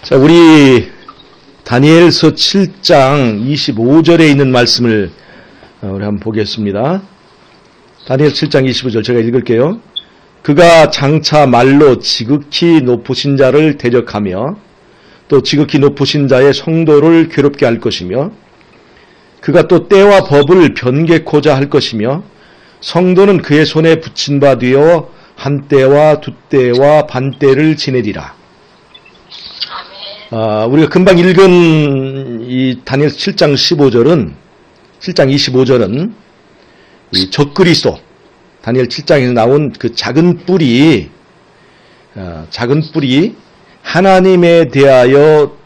자, 우리 다니엘서 7장 25절에 있는 말씀을 우리 한번 보겠습니다. 다니엘 7장 25절 제가 읽을게요. 그가 장차 말로 지극히 높으신 자를 대적하며 또 지극히 높으신 자의 성도를 괴롭게 할 것이며 그가 또 때와 법을 변개코자 할 것이며 성도는 그의 손에 붙인 바 되어 한 때와 두 때와 반 때를 지내리라. 우리가 금방 읽은 이 다니엘 7장 15절은 7장 25절은 이 적그리스도 다니엘 7장에서 나온 그 작은 뿌리 하나님에 대하여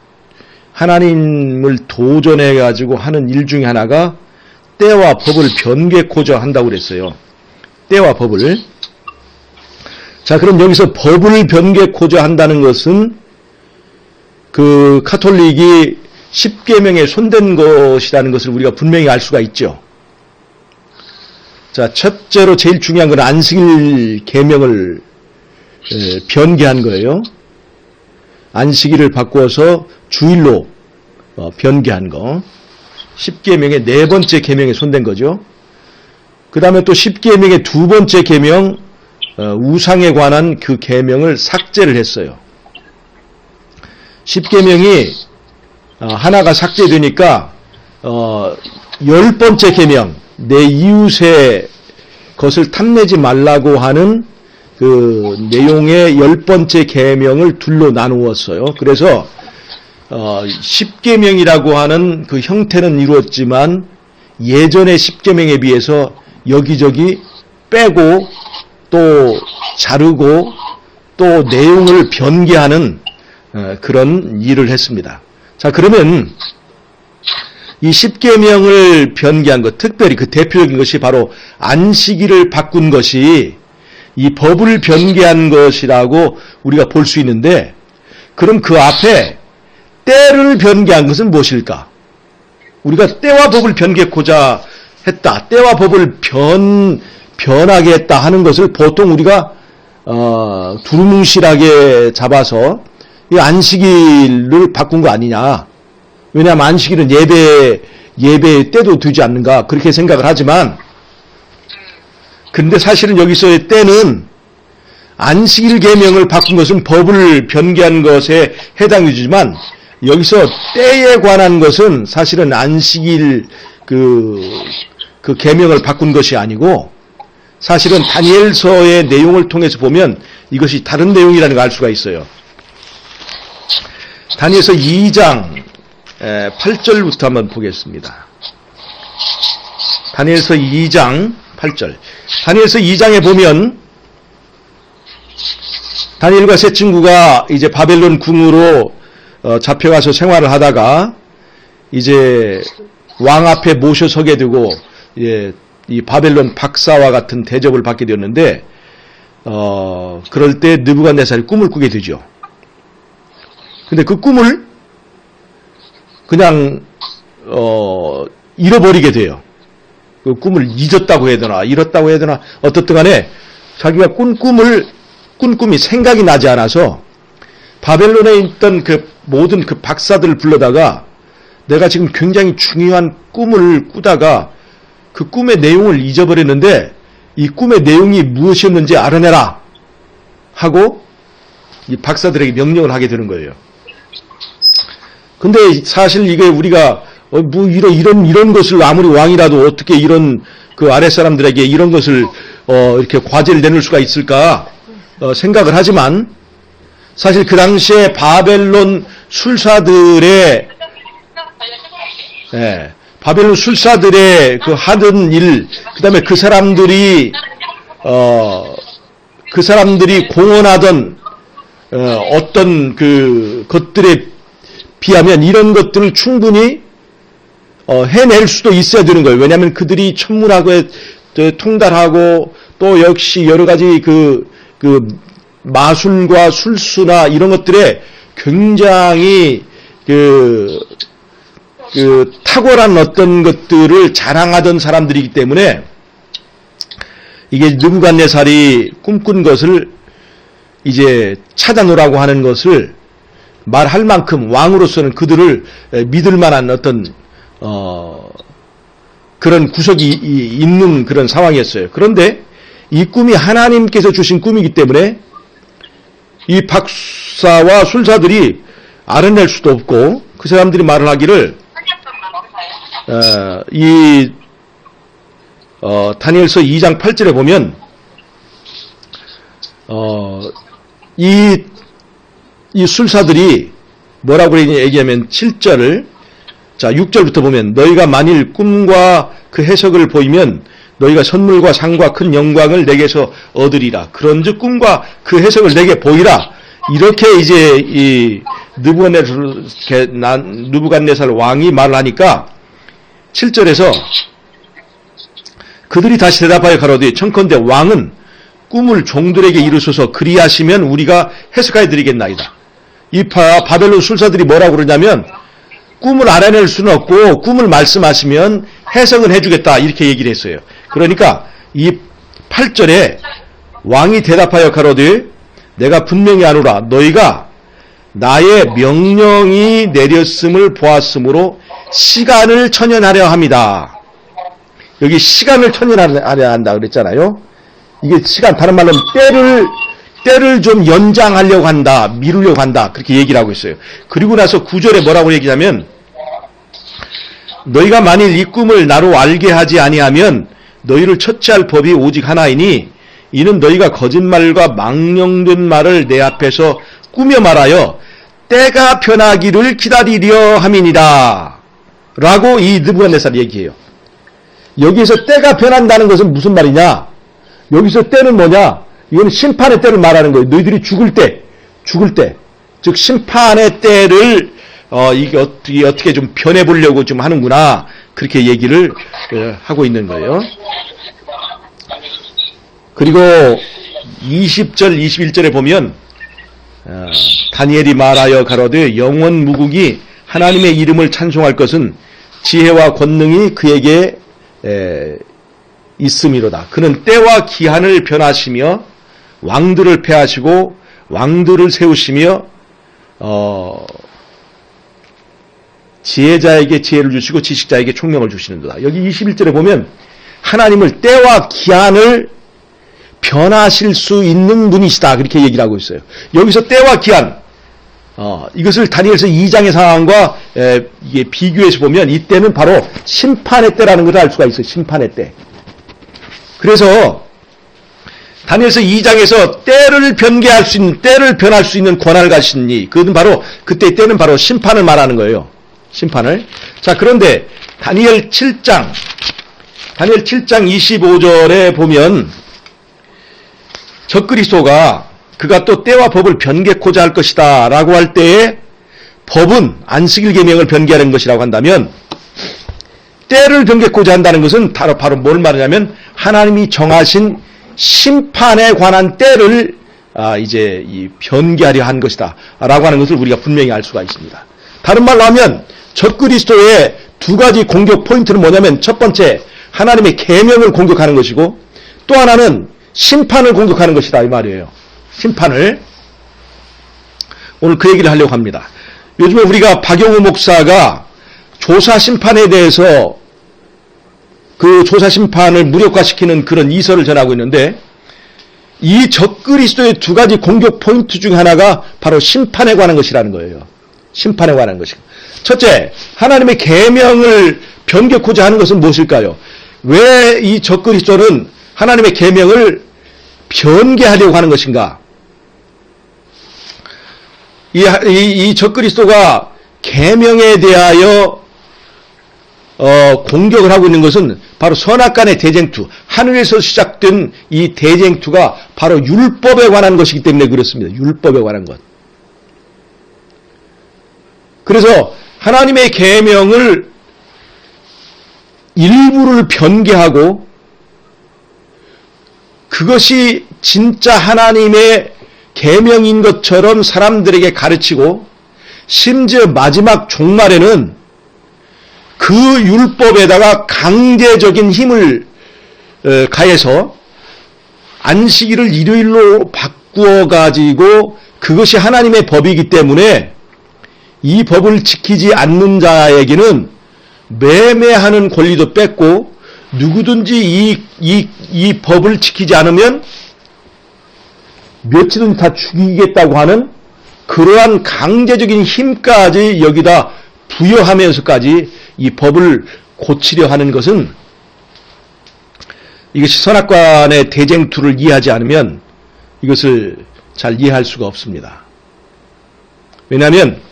하나님을 도전해 가지고 하는 일 중에 하나가 때와 법을 변개코자 한다고 그랬어요. 때와 법을. 자, 그럼 여기서 법을 변개코자 한다는 것은 그 카톨릭이 십계명에 손댄 것이라는 것을 우리가 분명히 알 수가 있죠. 자, 첫째로 제일 중요한 건 안식일 계명을 변개한 거예요. 안식일을 바꾸어서 주일로 변개한 거. 십계명의 네 번째 계명에 손댄 거죠. 그 다음에 또 십계명의 두 번째 계명, 우상에 관한 그 계명을 삭제를 했어요. 십계명이 하나가 삭제되니까 10번째 계명, 내 이웃의 것을 탐내지 말라고 하는 그 내용의 10번째 계명을 둘로 나누었어요. 그래서 십계명이라고 하는 그 형태는 이루었지만 예전의 십계명에 비해서 여기저기 빼고 또 자르고 또 내용을 변개하는 그런 일을 했습니다. 자, 그러면 이 십계명을 변개한 것, 특별히 그 대표적인 것이 바로 안식일을 바꾼 것이 이 법을 변개한 것이라고 우리가 볼 수 있는데, 그럼 그 앞에 때를 변개한 것은 무엇일까? 우리가 때와 법을 변개코자 했다, 때와 법을 변하게 했다 하는 것을 보통 우리가 두루뭉실하게 잡아서 이 안식일을 바꾼 거 아니냐. 왜냐하면 안식일은 예배 때도 되지 않는가 그렇게 생각을 하지만, 근데 사실은 여기서의 때는 안식일 계명을 바꾼 것은 법을 변개한 것에 해당이 되지만, 여기서 때에 관한 것은 사실은 안식일 그 계명을 바꾼 것이 아니고, 사실은 다니엘서의 내용을 통해서 보면 이것이 다른 내용이라는 걸 알 수가 있어요. 다니엘서 2장 8절부터 한번 보겠습니다. 다니엘서 2장 8절. 다니엘서 2장에 보면 다니엘과 세 친구가 이제 바벨론 궁으로 잡혀가서 생활을 하다가 이제 왕 앞에 모셔서게 되고 이 바벨론 박사와 같은 대접을 받게 되었는데, 그럴 때 느부갓네살이 꿈을 꾸게 되죠. 근데 그 꿈을 그냥 잃어버리게 돼요. 그 꿈을 잊었다고 해야 되나 잃었다고 해야 되나 어떻든 간에 자기가 꾼 꿈이 생각이 나지 않아서 바벨론에 있던 그 모든 그 박사들을 불러다가 내가 지금 굉장히 중요한 꿈을 꾸다가 그 꿈의 내용을 잊어버렸는데 이 꿈의 내용이 무엇이었는지 알아내라 하고 이 박사들에게 명령을 하게 되는 거예요. 근데 사실 이게 우리가 뭐 이런 것을 아무리 왕이라도 어떻게 이런 그 아랫사람들에게 이런 것을 이렇게 과제를 내놓을 수가 있을까 생각을 하지만, 사실 그 당시에 바벨론 술사들의 그 하던 일, 그다음에 그 사람들이 공언하던 어떤 그 것들에 비하면 이런 것들을 충분히 해낼 수도 있어야 되는 거예요. 왜냐하면 그들이 천문학에 통달하고 또 역시 여러 가지 그 마술과 술수나 이런 것들에 굉장히 그 탁월한 어떤 것들을 자랑하던 사람들이기 때문에 이게 느부갓네살이 꿈꾼 것을 이제 찾아놓으라고 하는 것을 말할 만큼 왕으로서는 그들을 믿을 만한 어떤 그런 구석이 있는 그런 상황이었어요. 그런데 이 꿈이 하나님께서 주신 꿈이기 때문에 이 박사와 술사들이 알아낼 수도 없고, 그 사람들이 말을 하기를 다니엘서 2장 8절에 보면 이 술사들이 뭐라고 얘기하면 7절을, 자 6절부터 보면 너희가 만일 꿈과 그 해석을 보이면 너희가 선물과 상과 큰 영광을 내게서 얻으리라. 그런즉 꿈과 그 해석을 내게 보이라. 이렇게 이제 이 느부갓네살 왕이 말을 하니까 7절에서 그들이 다시 대답하여 가로되 청컨대 왕은 꿈을 종들에게 이루소서 그리하시면 우리가 해석하여 드리겠나이다. 이 바벨론 술사들이 뭐라고 그러냐면 꿈을 알아낼 수는 없고 꿈을 말씀하시면 해석은 해주겠다 이렇게 얘기를 했어요. 그러니까 이 8절에 왕이 대답하여 가로되 내가 분명히 아노라 너희가 나의 명령이 내렸음을 보았으므로 시간을 천연하려 합니다. 여기 시간을 천연하려 한다 그랬잖아요. 이게 시간, 다른 말로 때를 좀 연장하려고 한다, 미루려고 한다, 그렇게 얘기를 하고 있어요. 그리고 나서 9절에 뭐라고 얘기하냐면 너희가 만일 이 꿈을 나로 알게 하지 아니하면 너희를 처치할 법이 오직 하나이니 이는 너희가 거짓말과 망령된 말을 내 앞에서 꾸며 말하여 때가 변하기를 기다리려 함이니라 라고 이 느부갓네살이 얘기해요. 여기에서 때가 변한다는 것은 무슨 말이냐? 여기서 때는 뭐냐? 이거는 심판의 때를 말하는 거예요. 너희들이 죽을 때, 즉 심판의 때를 이게 어떻게 좀 변해보려고 좀 하는구나, 그렇게 얘기를 하고 있는 거예요. 그리고 20절, 21절에 보면 다니엘이 말하여 가로되 영원 무국이 하나님의 이름을 찬송할 것은 지혜와 권능이 그에게 있음이로다. 그는 때와 기한을 변하시며 왕들을 패하시고 왕들을 세우시며 지혜자에게 지혜를 주시고 지식자에게 총명을 주시는도다. 여기 21절에 보면 하나님을 때와 기한을 변하실 수 있는 분이시다, 그렇게 얘기를 하고 있어요. 여기서 때와 기한, 이것을 다니엘서 2장의 상황과 이게 비교해서 보면 이때는 바로 심판의 때라는 것을 알 수가 있어요. 심판의 때. 그래서 다니엘서 2장에서 때를 변개할 수 있는, 때를 변할 수 있는 권한을 가진 이, 그것은 바로 그때 때는 바로 심판을 말하는 거예요. 심판을. 자, 그런데 다니엘 7장 25절에 보면 적그리스도가 그가 또 때와 법을 변개코자 할 것이다 라고 할 때에 법은 안식일 계명을 변개하는 것이라고 한다면 때를 변개코자 한다는 것은 바로 뭘 말하냐면 하나님이 정하신 심판에 관한 때를 이제 변개하려 한 것이다 라고 하는 것을 우리가 분명히 알 수가 있습니다. 다른 말로 하면 적그리스도의 두 가지 공격 포인트는 뭐냐면 첫 번째 하나님의 계명을 공격하는 것이고 또 하나는 심판을 공격하는 것이다 이 말이에요. 심판을. 오늘 그 얘기를 하려고 합니다. 요즘에 우리가 박영우 목사가 조사 심판에 대해서 그 조사 심판을 무력화시키는 그런 이설을 전하고 있는데 이 적그리스도의 두 가지 공격 포인트 중 하나가 바로 심판에 관한 것이라는 거예요. 심판에 관한 것이. 첫째, 하나님의 계명을 변개코자 하는 것은 무엇일까요? 왜 이 적그리스도는 하나님의 계명을 변개하려고 하는 것인가? 이 적그리스도가 계명에 대하여 공격을 하고 있는 것은 바로 선악간의 대쟁투, 하늘에서 시작된 이 대쟁투가 바로 율법에 관한 것이기 때문에 그렇습니다. 율법에 관한 것. 그래서 하나님의 계명을 일부를 변개하고 그것이 진짜 하나님의 계명인 것처럼 사람들에게 가르치고 심지어 마지막 종말에는 그 율법에다가 강제적인 힘을 가해서 안식일을 일요일로 바꾸어 가지고 그것이 하나님의 법이기 때문에 이 법을 지키지 않는 자에게는 매매하는 권리도 뺐고 누구든지 이 법을 지키지 않으면 며칠은 다 죽이겠다고 하는 그러한 강제적인 힘까지 여기다 부여하면서까지 이 법을 고치려 하는 것은 이것이 선악관의 대쟁투를 이해하지 않으면 이것을 잘 이해할 수가 없습니다. 왜냐하면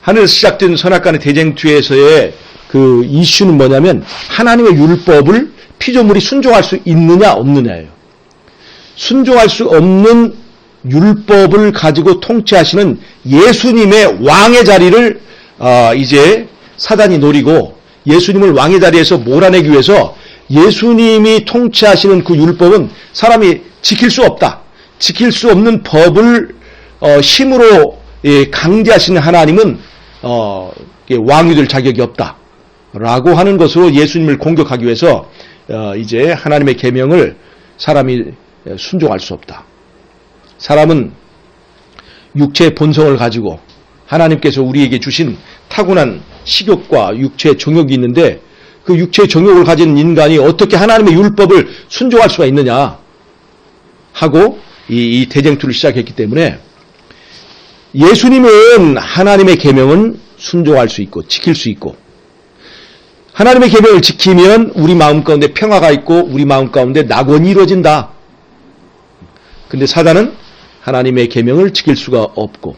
하늘에서 시작된 선악관의 대쟁투에서의 그 이슈는 뭐냐면 하나님의 율법을 피조물이 순종할 수 있느냐 없느냐예요. 순종할 수 없는 율법을 가지고 통치하시는 예수님의 왕의 자리를 이제 사단이 노리고 예수님을 왕의 자리에서 몰아내기 위해서 예수님이 통치하시는 그 율법은 사람이 지킬 수 없다. 지킬 수 없는 법을 힘으로 강제하시는 하나님은 왕이 될 자격이 없다. 라고 하는 것으로 예수님을 공격하기 위해서 이제 하나님의 계명을 사람이 순종할 수 없다. 사람은 육체의 본성을 가지고 하나님께서 우리에게 주신 타고난 식욕과 육체의 정욕이 있는데 그 육체의 정욕을 가진 인간이 어떻게 하나님의 율법을 순종할 수가 있느냐 하고 이 대쟁투를 시작했기 때문에 예수님은 하나님의 계명은 순종할 수 있고 지킬 수 있고 하나님의 계명을 지키면 우리 마음 가운데 평화가 있고 우리 마음 가운데 낙원이 이루어진다. 근데 사단은 하나님의 계명을 지킬 수가 없고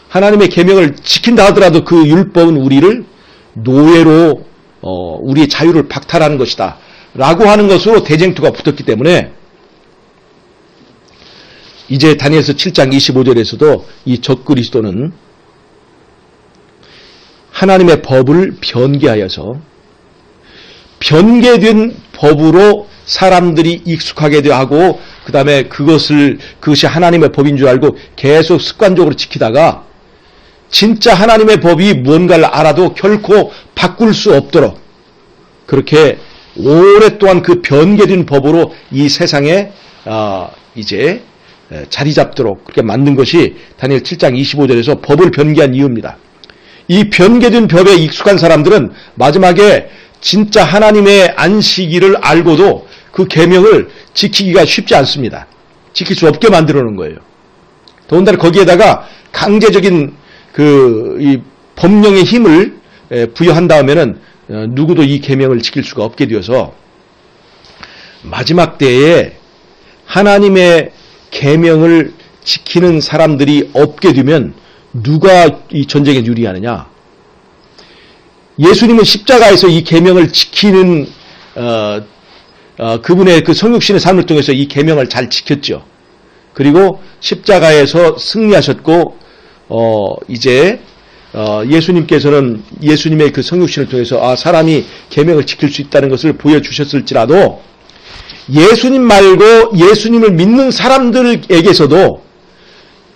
하나님의 계명을 지킨다 하더라도 그 율법은 우리를 노예로 우리의 자유를 박탈하는 것이다 라고 하는 것으로 대쟁투가 붙었기 때문에 이제 다니엘서 7장 25절에서도 이 적그리스도는 하나님의 법을 변개하여서 변개된 법으로 사람들이 익숙하게 하고 그 다음에 그것이 하나님의 법인 줄 알고 계속 습관적으로 지키다가 진짜 하나님의 법이 무언가를 알아도 결코 바꿀 수 없도록 그렇게 오랫동안 그 변개된 법으로 이 세상에 이제 자리 잡도록 그렇게 만든 것이 다니엘 7장 25절에서 법을 변개한 이유입니다. 이 변개된 법에 익숙한 사람들은 마지막에 진짜 하나님의 안식일을 알고도 그 계명을 지키기가 쉽지 않습니다. 지킬 수 없게 만들어 놓은 거예요. 더군다나 거기에다가 강제적인 이 법령의 힘을 부여한 다음에는 누구도 이 계명을 지킬 수가 없게 되어서 마지막 때에 하나님의 계명을 지키는 사람들이 없게 되면 누가 이 전쟁에 유리하느냐? 예수님은 십자가에서 이 계명을 지키는 그분의 그 성육신의 삶을 통해서 이 계명을 잘 지켰죠. 그리고 십자가에서 승리하셨고 이제 예수님께서는 예수님의 그 성육신을 통해서 사람이 계명을 지킬 수 있다는 것을 보여주셨을지라도 예수님 말고 예수님을 믿는 사람들에게서도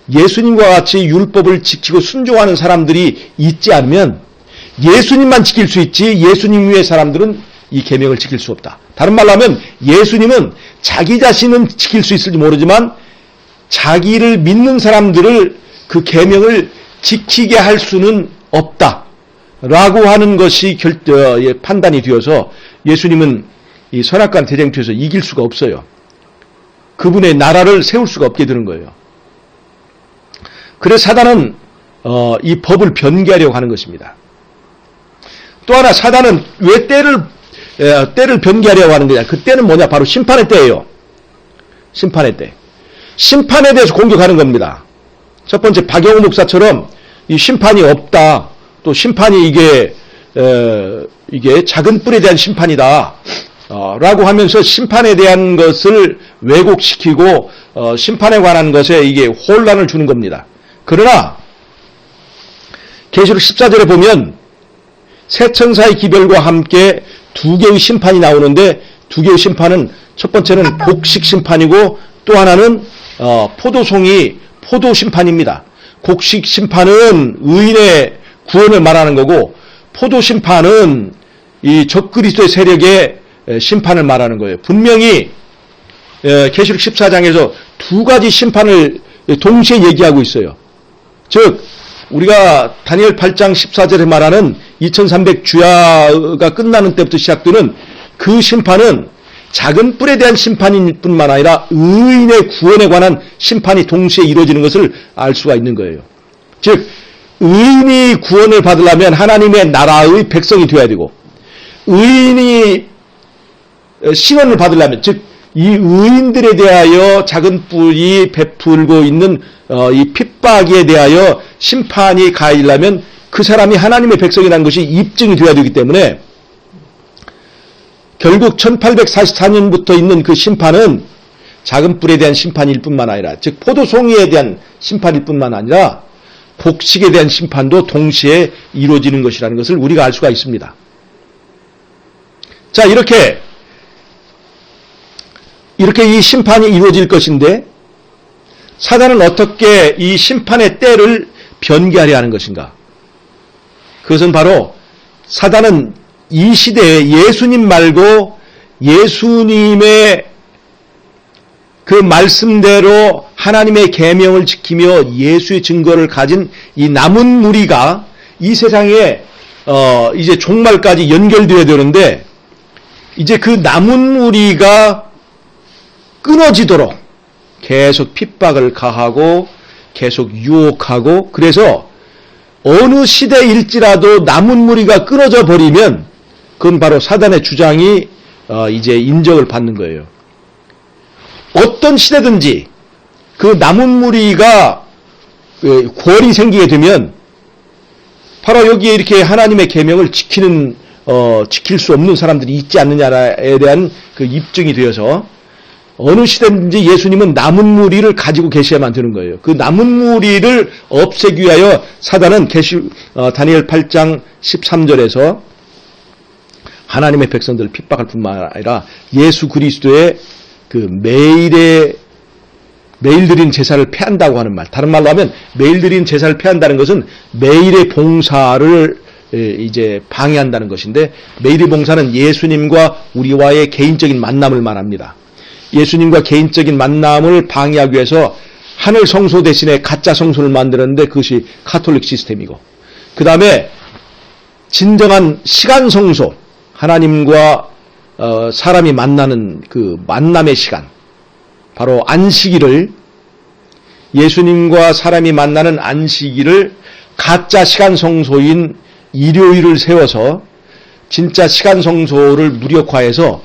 예수님과 같이 율법을 지키고 순종하는 사람들이 있지 않으면 예수님만 지킬 수 있지 예수님 외의 사람들은 이 계명을 지킬 수 없다. 다른 말로 하면 예수님은 자기 자신은 지킬 수 있을지 모르지만 자기를 믿는 사람들을 그 계명을 지키게 할 수는 없다라고 하는 것이 판단이 되어서 예수님은 이 선악관 대쟁투에서 이길 수가 없어요. 그분의 나라를 세울 수가 없게 되는 거예요. 그래서 사단은 이 법을 변개하려고 하는 것입니다. 또 하나 사단은 왜 때를 변개하려고 하는 거냐? 그 때는 뭐냐? 바로 심판의 때예요. 심판의 때. 심판에 대해서 공격하는 겁니다. 첫 번째 박영우 목사처럼 이 심판이 없다. 또 심판이 이게 작은 뿔에 대한 심판이다. 라고 하면서 심판에 대한 것을 왜곡시키고 심판에 관한 것에 이게 혼란을 주는 겁니다. 그러나 계시록 14절에 보면 새 천사의 기별과 함께 두 개의 심판이 나오는데 두 개의 심판은 첫 번째는 곡식 심판이고 또 하나는 포도송이 포도 심판입니다. 곡식 심판은 의인의 구원을 말하는 거고 포도 심판은 이 적그리스도의 세력의 심판을 말하는 거예요. 분명히 계시록 14장에서 두 가지 심판을 동시에 얘기하고 있어요. 즉 우리가 다니엘 8장 14절에 말하는 2300주야가 끝나는 때부터 시작되는 그 심판은 작은 뿔에 대한 심판일 뿐만 아니라 의인의 구원에 관한 심판이 동시에 이루어지는 것을 알 수가 있는 거예요. 즉 의인이 구원을 받으려면 하나님의 나라의 백성이 되어야 되고, 의인이 신원을 받으려면, 즉 이 의인들에 대하여 작은 뿔이 베풀고 있는 이 핍박에 대하여 심판이 가해지려면 그 사람이 하나님의 백성이라는 것이 입증이 되어야 되기 때문에 결국 1844년부터 있는 그 심판은 작은 뿔에 대한 심판일 뿐만 아니라, 즉 포도송이에 대한 심판일 뿐만 아니라 곡식에 대한 심판도 동시에 이루어지는 것이라는 것을 우리가 알 수가 있습니다. 자, 이렇게 이 심판이 이루어질 것인데 사단은 어떻게 이 심판의 때를 변개하려 하는 것인가? 그것은 바로 사단은 이 시대에 예수님 말고 예수님의 그 말씀대로 하나님의 계명을 지키며 예수의 증거를 가진 이 남은 무리가 이 세상에 이제 종말까지 연결되어야 되는데, 이제 그 남은 무리가 끊어지도록 계속 핍박을 가하고 계속 유혹하고, 그래서 어느 시대일지라도 남은 무리가 끊어져 버리면 그건 바로 사단의 주장이 이제 인정을 받는 거예요. 어떤 시대든지 그 남은 무리가 권이 생기게 되면 바로 여기에 이렇게 하나님의 계명을 지킬 수 없는 사람들이 있지 않느냐에 대한 그 입증이 되어서 어느 시대든지 예수님은 남은 무리를 가지고 계셔야만 되는 거예요. 그 남은 무리를 없애기 위하여 사단은 다니엘 8장 13절에서 하나님의 백성들을 핍박할 뿐만 아니라 예수 그리스도의 그 매일 드린 제사를 폐한다고 하는 말, 다른 말로 하면 매일 드린 제사를 폐한다는 것은 매일의 봉사를 이제 방해한다는 것인데, 매일의 봉사는 예수님과 우리와의 개인적인 만남을 말합니다. 예수님과 개인적인 만남을 방해하기 위해서 하늘 성소 대신에 가짜 성소를 만들었는데 그것이 카톨릭 시스템이고, 그 다음에 진정한 시간 성소, 하나님과 사람이 만나는 그 만남의 시간, 바로 안식일을, 예수님과 사람이 만나는 안식일을 가짜 시간 성소인 일요일을 세워서 진짜 시간 성소를 무력화해서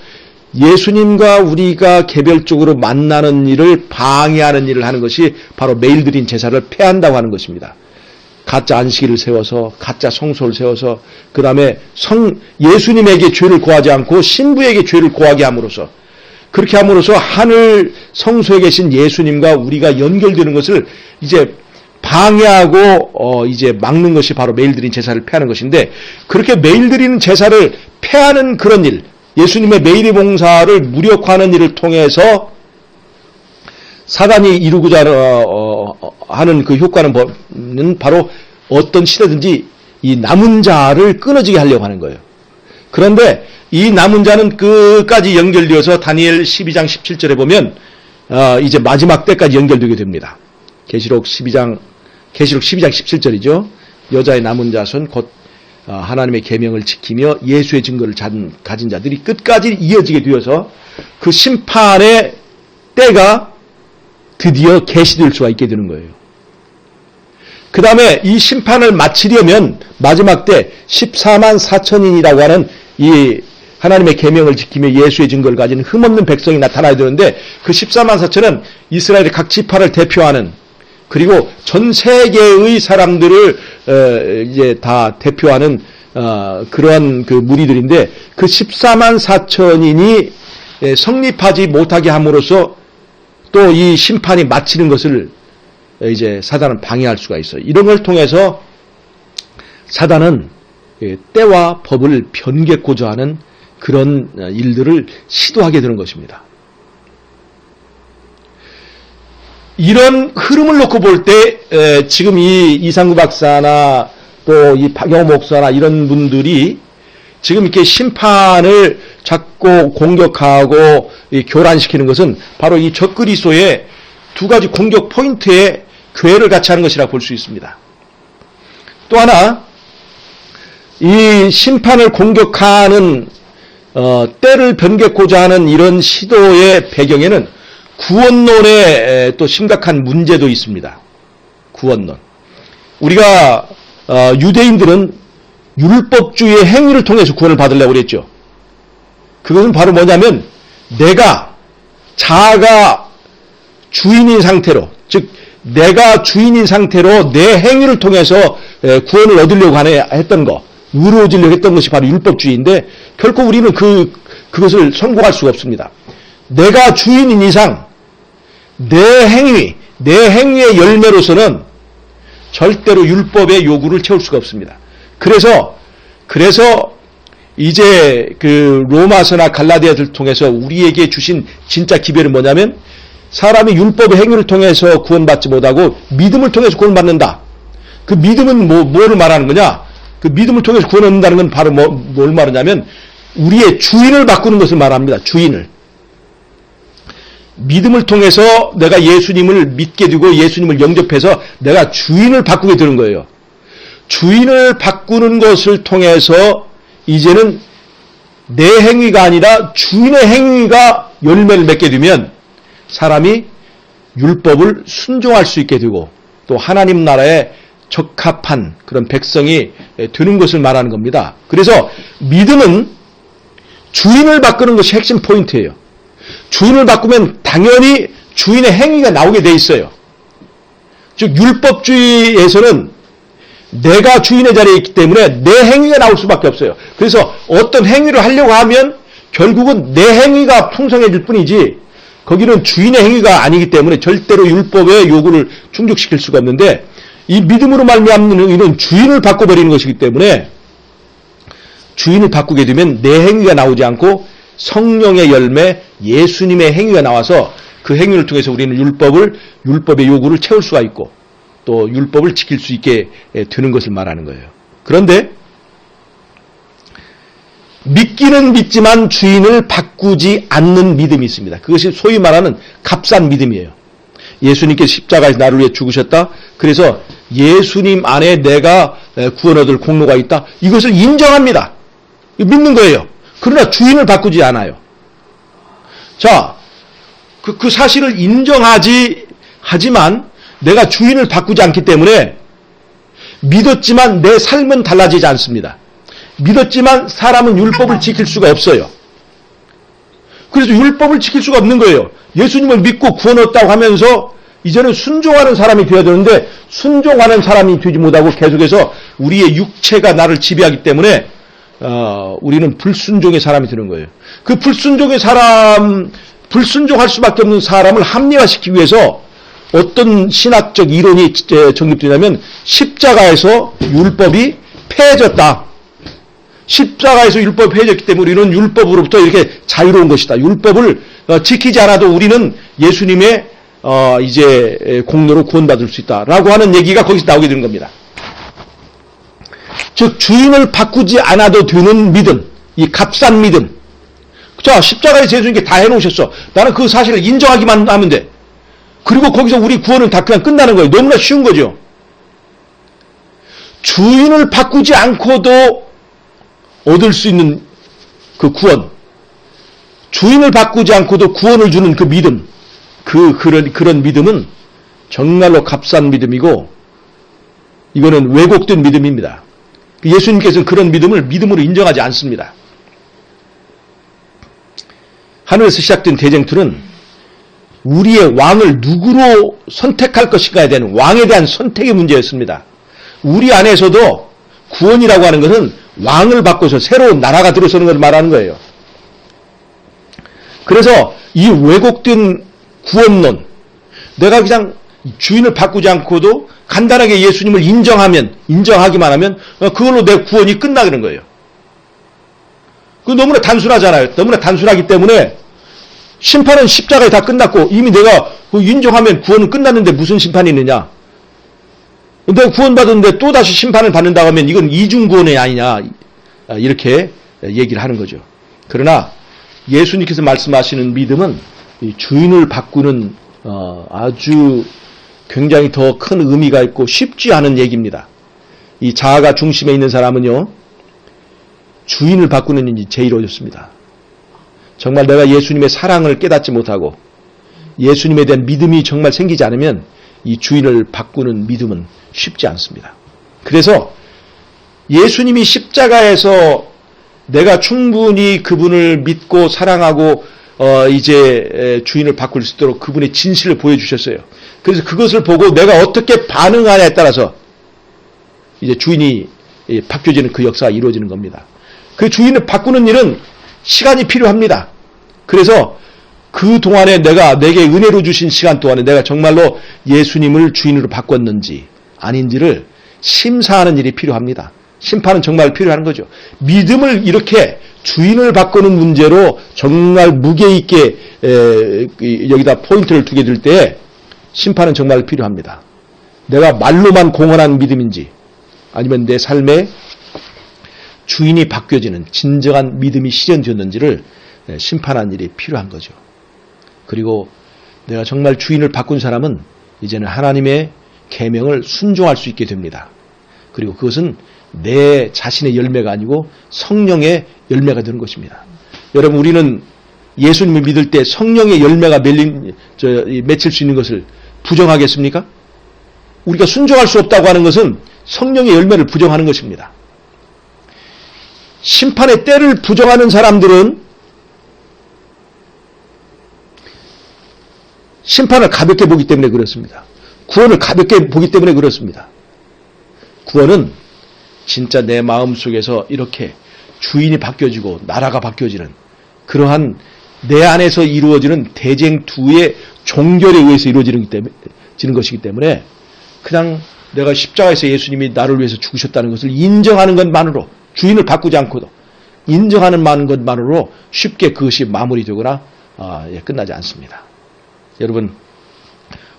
예수님과 우리가 개별적으로 만나는 일을 방해하는 일을 하는 것이 바로 매일 드린 제사를 폐한다고 하는 것입니다. 가짜 안식일을 세워서, 가짜 성소를 세워서, 그 다음에 예수님에게 죄를 고하지 않고 신부에게 죄를 고하게 함으로써, 그렇게 함으로써 하늘 성소에 계신 예수님과 우리가 연결되는 것을 이제 방해하고 이제 막는 것이 바로 매일 드린 제사를 폐하는 것인데, 그렇게 매일 드리는 제사를 폐하는 그런 일, 예수님의 매일의 봉사를 무력화하는 일을 통해서 사단이 이루고자 하는 그 효과는 바로 어떤 시대든지 이 남은 자를 끊어지게 하려고 하는 거예요. 그런데 이 남은 자는 끝까지 연결되어서 다니엘 12장 17절에 보면 이제 마지막 때까지 연결되게 됩니다. 계시록 12장 17절이죠. 여자의 남은 자손 곧 하나님의 계명을 지키며 예수의 증거를 가진 자들이 끝까지 이어지게 되어서 그 심판의 때가 드디어 계시될 수가 있게 되는 거예요. 그 다음에 이 심판을 마치려면 마지막 때 14만 4천인이라고 하는 이 하나님의 계명을 지키며 예수의 증거를 가진 흠없는 백성이 나타나야 되는데, 그 14만 4천은 이스라엘의 각 지파를 대표하는, 그리고 전 세계의 사람들을 이제 다 대표하는 그러한 그 무리들인데, 그 14만 4천인이 성립하지 못하게 함으로써 또 이 심판이 마치는 것을 이제 사단은 방해할 수가 있어요. 이런 걸 통해서 사단은 때와 법을 변개코자 하는 그런 일들을 시도하게 되는 것입니다. 이런 흐름을 놓고 볼 때 지금 이 이상구 박사나 또 이 박영호 목사나 이런 분들이 지금 이렇게 심판을 자꾸 공격하고 교란시키는 것은 바로 이 적그리스도의 두 가지 공격 포인트에 교회를 같이 하는 것이라고 볼 수 있습니다. 또 하나, 이 심판을 공격하는 때를 변개코자 하는 이런 시도의 배경에는 구원론의 또 심각한 문제도 있습니다. 구원론. 우리가 유대인들은 율법주의의 행위를 통해서 구원을 받으려고 그랬죠. 그것은 바로 뭐냐면 자아가 주인인 상태로, 즉 내가 주인인 상태로 내 행위를 통해서 구원을 얻으려고 했던 거, 이루어지려고 했던 것이 바로 율법주의인데 결코 우리는 그것을 성공할 수가 없습니다. 내가 주인인 이상 내 행위의 열매로서는 절대로 율법의 요구를 채울 수가 없습니다. 그래서 이제 그 로마서나 갈라디아를 통해서 우리에게 주신 진짜 기별은 뭐냐면 사람이 율법의 행위를 통해서 구원받지 못하고 믿음을 통해서 구원받는다. 그 믿음은 뭐를 말하는 거냐? 그 믿음을 통해서 구원 얻는다는 건 바로 뭘 말하냐면 우리의 주인을 바꾸는 것을 말합니다. 주인을. 믿음을 통해서 내가 예수님을 믿게 되고 예수님을 영접해서 내가 주인을 바꾸게 되는 거예요. 주인을 바꾸는 것을 통해서 이제는 내 행위가 아니라 주인의 행위가 열매를 맺게 되면 사람이 율법을 순종할 수 있게 되고 또 하나님 나라에 적합한 그런 백성이 되는 것을 말하는 겁니다. 그래서 믿음은 주인을 바꾸는 것이 핵심 포인트예요. 주인을 바꾸면 당연히 주인의 행위가 나오게 돼 있어요. 즉 율법주의에서는 내가 주인의 자리에 있기 때문에 내 행위가 나올 수밖에 없어요. 그래서 어떤 행위를 하려고 하면 결국은 내 행위가 풍성해질 뿐이지 거기는 주인의 행위가 아니기 때문에 절대로 율법의 요구를 충족시킬 수가 없는데 이 믿음으로 말미암는 이런 주인을 바꿔버리는 것이기 때문에 주인을 바꾸게 되면 내 행위가 나오지 않고 성령의 열매, 예수님의 행위가 나와서 그 행위를 통해서 우리는 율법의 요구를 채울 수가 있고 또 율법을 지킬 수 있게 되는 것을 말하는 거예요. 그런데 믿기는 믿지만 주인을 바꾸지 않는 믿음이 있습니다. 그것이 소위 말하는 값싼 믿음이에요. 예수님께서 십자가에서 나를 위해 죽으셨다. 그래서 예수님 안에 내가 구원 얻을 공로가 있다. 이것을 인정합니다. 믿는 거예요. 그러나 주인을 바꾸지 않아요. 자, 그 사실을 하지만 내가 주인을 바꾸지 않기 때문에 믿었지만 내 삶은 달라지지 않습니다. 믿었지만 사람은 율법을 지킬 수가 없어요. 그래서 율법을 지킬 수가 없는 거예요. 예수님을 믿고 구원 얻었다고 하면서 이제는 순종하는 사람이 되어야 되는데 순종하는 사람이 되지 못하고 계속해서 우리의 육체가 나를 지배하기 때문에 우리는 불순종의 사람이 되는 거예요. 그 불순종할 수밖에 없는 사람을 합리화시키기 위해서 어떤 신학적 이론이 정립되냐면 십자가에서 율법이 폐해졌다. 십자가에서 율법이 폐해졌기 때문에 우리는 율법으로부터 이렇게 자유로운 것이다. 율법을 지키지 않아도 우리는 예수님의 이제 공로로 구원받을 수 있다라고 하는 얘기가 거기서 나오게 되는 겁니다. 즉 주인을 바꾸지 않아도 되는 믿음, 이 값싼 믿음. 자, 십자가에서 예수님께 다 해놓으셨어. 나는 그 사실을 인정하기만 하면 돼. 그리고 거기서 우리 구원은 다 그냥 끝나는 거예요. 너무나 쉬운 거죠. 주인을 바꾸지 않고도 얻을 수 있는 그 구원, 주인을 바꾸지 않고도 구원을 주는 그 믿음, 그런 믿음은 정말로 값싼 믿음이고 이거는 왜곡된 믿음입니다. 예수님께서는 그런 믿음을 믿음으로 인정하지 않습니다. 하늘에서 시작된 대쟁투는 우리의 왕을 누구로 선택할 것인가에 대한 왕에 대한 선택의 문제였습니다. 우리 안에서도 구원이라고 하는 것은 왕을 바꿔서 새로운 나라가 들어서는 것을 말하는 거예요. 그래서 이 왜곡된 구원론, 내가 그냥 주인을 바꾸지 않고도 간단하게 예수님을 인정하기만 하면 그걸로 내 구원이 끝나는 거예요. 그거 너무나 단순하잖아요. 너무나 단순하기 때문에 심판은 십자가에 다 끝났고 이미 내가 인정하면 구원은 끝났는데 무슨 심판이 있느냐. 내가 구원받았는데 또다시 심판을 받는다고 하면 이건 이중구원이 아니냐. 이렇게 얘기를 하는 거죠. 그러나 예수님께서 말씀하시는 믿음은 주인을 바꾸는 아주 굉장히 더 큰 의미가 있고 쉽지 않은 얘기입니다. 이 자아가 중심에 있는 사람은요, 주인을 바꾸는 일이 제일 어렵습니다. 정말 내가 예수님의 사랑을 깨닫지 못하고 예수님에 대한 믿음이 정말 생기지 않으면 이 주인을 바꾸는 믿음은 쉽지 않습니다. 그래서 예수님이 십자가에서 내가 충분히 그분을 믿고 사랑하고 이제 주인을 바꿀 수 있도록 그분의 진실을 보여주셨어요. 그래서 그것을 보고 내가 어떻게 반응하냐에 따라서 이제 주인이 바뀌어지는 그 역사가 이루어지는 겁니다. 그 주인을 바꾸는 일은 시간이 필요합니다. 그래서 그 동안에 내게 은혜로 주신 시간 동안에 내가 정말로 예수님을 주인으로 바꿨는지 아닌지를 심사하는 일이 필요합니다. 심판은 정말 필요한 거죠. 믿음을 이렇게 주인을 바꾸는 문제로 정말 무게 있게 여기다 포인트를 두게 될 때 심판은 정말 필요합니다. 내가 말로만 공언한 믿음인지 아니면 내 삶에 주인이 바뀌어지는 진정한 믿음이 실현되었는지를 심판하는 일이 필요한 거죠. 그리고 내가 정말 주인을 바꾼 사람은 이제는 하나님의 계명을 순종할 수 있게 됩니다. 그리고 그것은 내 자신의 열매가 아니고 성령의 열매가 되는 것입니다. 여러분, 우리는 예수님을 믿을 때 성령의 열매가 맺힐 수 있는 것을 부정하겠습니까? 우리가 순종할 수 없다고 하는 것은 성령의 열매를 부정하는 것입니다. 심판의 때를 부정하는 사람들은 심판을 가볍게 보기 때문에 그렇습니다. 구원을 가볍게 보기 때문에 그렇습니다. 구원은 진짜 내 마음속에서 이렇게 주인이 바뀌어지고 나라가 바뀌어지는 그러한 내 안에서 이루어지는 대쟁투의 종결에 의해서 이루어지는 것이기 때문에 그냥 내가 십자가에서 예수님이 나를 위해서 죽으셨다는 것을 인정하는 것만으로 주인을 바꾸지 않고도 인정하는 것만으로 쉽게 그것이 마무리되거나 끝나지 않습니다. 여러분,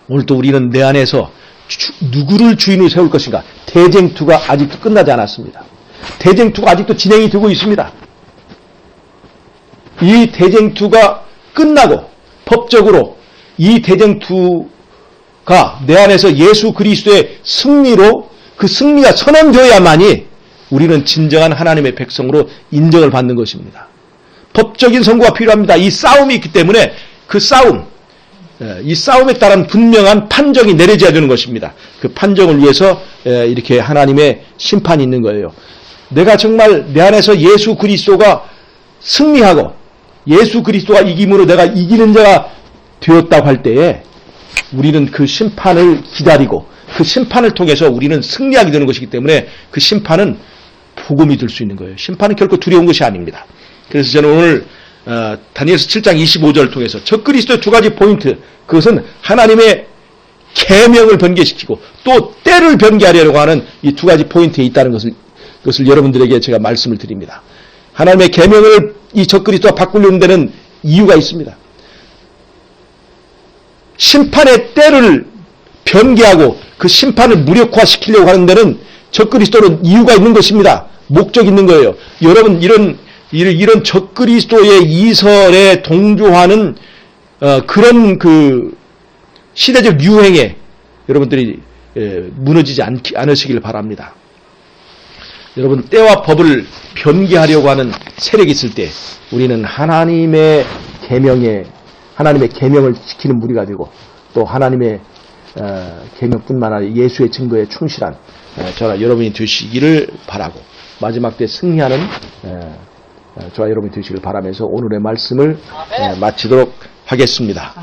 오늘도 우리는 내 안에서 누구를 주인으로 세울 것인가 대쟁투가 아직도 끝나지 않았습니다. 대쟁투가 아직도 진행이 되고 있습니다. 이 대쟁투가 끝나고 법적으로 이 대쟁투가 내 안에서 예수 그리스도의 승리로 그 승리가 선언되어야만이 우리는 진정한 하나님의 백성으로 인정을 받는 것입니다. 법적인 선고가 필요합니다. 이 싸움이 있기 때문에 이 싸움에 따른 분명한 판정이 내려져야 되는 것입니다. 그 판정을 위해서 이렇게 하나님의 심판이 있는 거예요. 내가 정말 내 안에서 예수 그리스도가 승리하고 예수 그리스도가 이김으로 내가 이기는 자가 되었다고 할 때에 우리는 그 심판을 기다리고 그 심판을 통해서 우리는 승리하게 되는 것이기 때문에 그 심판은 복음이 될 수 있는 거예요. 심판은 결코 두려운 것이 아닙니다. 그래서 저는 오늘 다니엘서 7장 25절을 통해서 적그리스도의 두 가지 포인트, 그것은 하나님의 계명을 변개시키고 또 때를 변개하려고 하는 이 두 가지 포인트에 있다는 것을 여러분들에게 제가 말씀을 드립니다. 하나님의 계명을 이 적그리스도와 바꾸려는 데는 이유가 있습니다. 심판의 때를 변개하고 그 심판을 무력화시키려고 하는 데는 적그리스도는 이유가 있는 것입니다. 목적이 있는 거예요. 여러분, 이런 적그리스도의 이설에 동조하는 그런 그 시대적 유행에 여러분들이 무너지지 않으시길 바랍니다. 여러분, 때와 법을 변개하려고 하는 세력이 있을 때 우리는 하나님의 계명을 지키는 무리가 되고 또 하나님의 계명뿐만 아니라 예수의 증거에 충실한 저와 여러분이 되시기를 바라고 마지막 때 승리하는 저와 여러분이 되시길 바라면서 오늘의 말씀을 마치도록 하겠습니다.